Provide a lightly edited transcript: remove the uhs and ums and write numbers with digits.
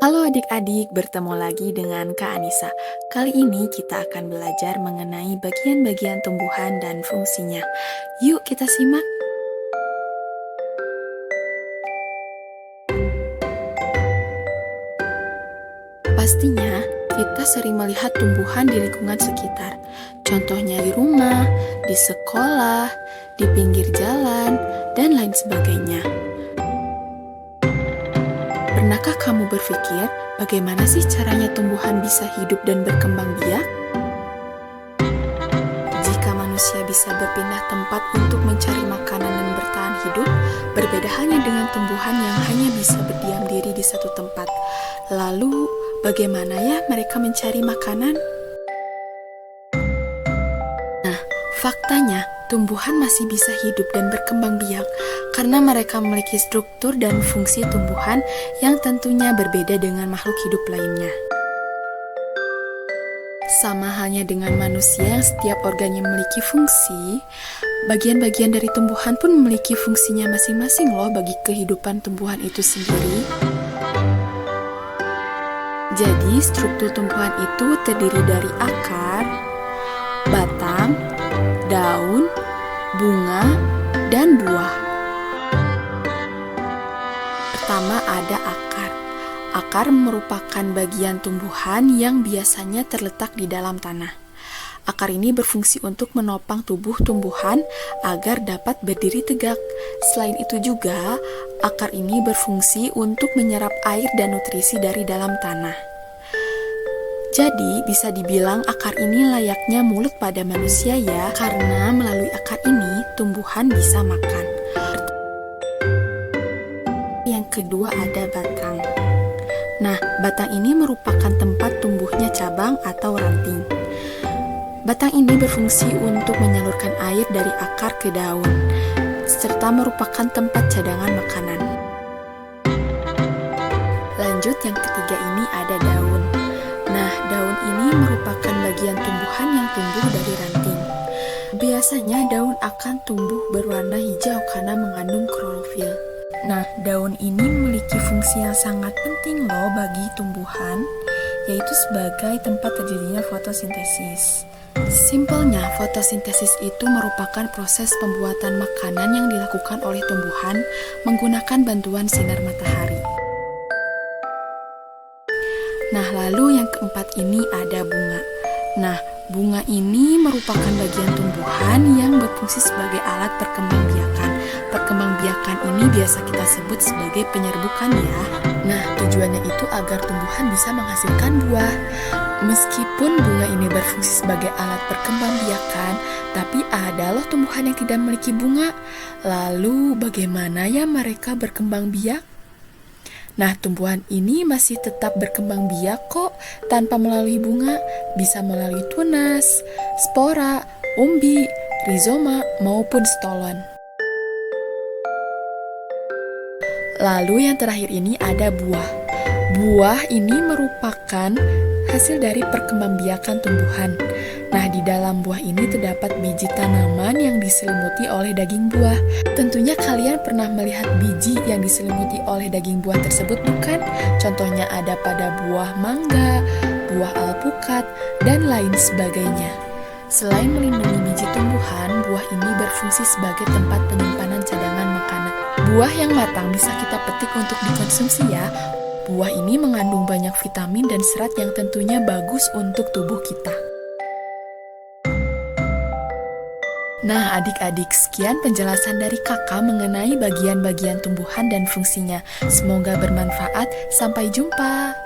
Halo adik-adik, bertemu lagi dengan Kak Anissa. Kali ini kita akan belajar mengenai bagian-bagian tumbuhan dan fungsinya. Yuk kita simak. Pastinya, kita sering melihat tumbuhan di lingkungan sekitar. Contohnya di rumah, di sekolah, di pinggir jalan, dan lain sebagainya. Pernahkah kamu berpikir bagaimana sih caranya tumbuhan bisa hidup dan berkembang biak? Jika manusia bisa berpindah tempat untuk mencari makanan dan bertahan hidup, berbeda halnya dengan tumbuhan yang hanya bisa berdiam diri di satu tempat. Lalu, bagaimana ya mereka mencari makanan? Nah, faktanya, tumbuhan masih bisa hidup dan berkembang biak karena mereka memiliki struktur dan fungsi tumbuhan yang tentunya berbeda dengan makhluk hidup lainnya. Sama halnya dengan manusia yang setiap organnya memiliki fungsi, bagian-bagian dari tumbuhan pun memiliki fungsinya masing-masing loh bagi kehidupan tumbuhan itu sendiri. Jadi, struktur tumbuhan itu terdiri dari akar, batang, daun, bunga, dan buah. Pertama ada akar. Akar merupakan bagian tumbuhan yang biasanya terletak di dalam tanah. Akar ini berfungsi untuk menopang tubuh tumbuhan agar dapat berdiri tegak. Selain itu juga, akar ini berfungsi untuk menyerap air dan nutrisi dari dalam tanah. Jadi, bisa dibilang akar ini layaknya mulut pada manusia ya, karena melalui akar ini tumbuhan bisa makan. Yang kedua ada batang. Nah, batang ini merupakan tempat tumbuhnya cabang atau ranting. Batang ini berfungsi untuk menyalurkan air dari akar ke daun, serta merupakan tempat cadangan makanan. Lanjut, yang ketiga ini ada daun. Nah, daun ini merupakan bagian tumbuhan yang tumbuh dari ranting. Biasanya daun akan tumbuh berwarna hijau karena mengandung klorofil. Nah, daun ini memiliki fungsi yang sangat penting loh bagi tumbuhan, yaitu sebagai tempat terjadinya fotosintesis. Simpelnya, fotosintesis itu merupakan proses pembuatan makanan yang dilakukan oleh tumbuhan menggunakan bantuan sinar matahari. Nah, lalu yang keempat ini ada bunga. Nah, bunga ini merupakan bagian tumbuhan yang berfungsi sebagai alat perkembangbiakan. Perkembangbiakan ini biasa kita sebut sebagai penyerbukan ya. Nah, tujuannya itu agar tumbuhan bisa menghasilkan buah. Meskipun bunga ini berfungsi sebagai alat perkembangbiakan, tapi ada loh tumbuhan yang tidak memiliki bunga. Lalu bagaimana ya mereka berkembang biak? Nah, tumbuhan ini masih tetap berkembang biak kok tanpa melalui bunga, bisa melalui tunas, spora, umbi, rizoma, maupun stolon. Lalu yang terakhir ini ada buah. Buah ini merupakan hasil dari perkembangbiakan tumbuhan. Nah, di dalam buah ini terdapat biji tanaman yang diselimuti oleh daging buah. Tentunya kalian pernah melihat biji yang diselimuti oleh daging buah tersebut, bukan? Contohnya ada pada buah mangga, buah alpukat, dan lain sebagainya. Selain melindungi biji tumbuhan, buah ini berfungsi sebagai tempat penyimpanan cadangan makanan. Buah yang matang bisa kita petik untuk dikonsumsi ya. Buah ini mengandung banyak vitamin dan serat yang tentunya bagus untuk tubuh kita. Nah, adik-adik, sekian penjelasan dari kakak mengenai bagian-bagian tumbuhan dan fungsinya. Semoga bermanfaat. Sampai jumpa.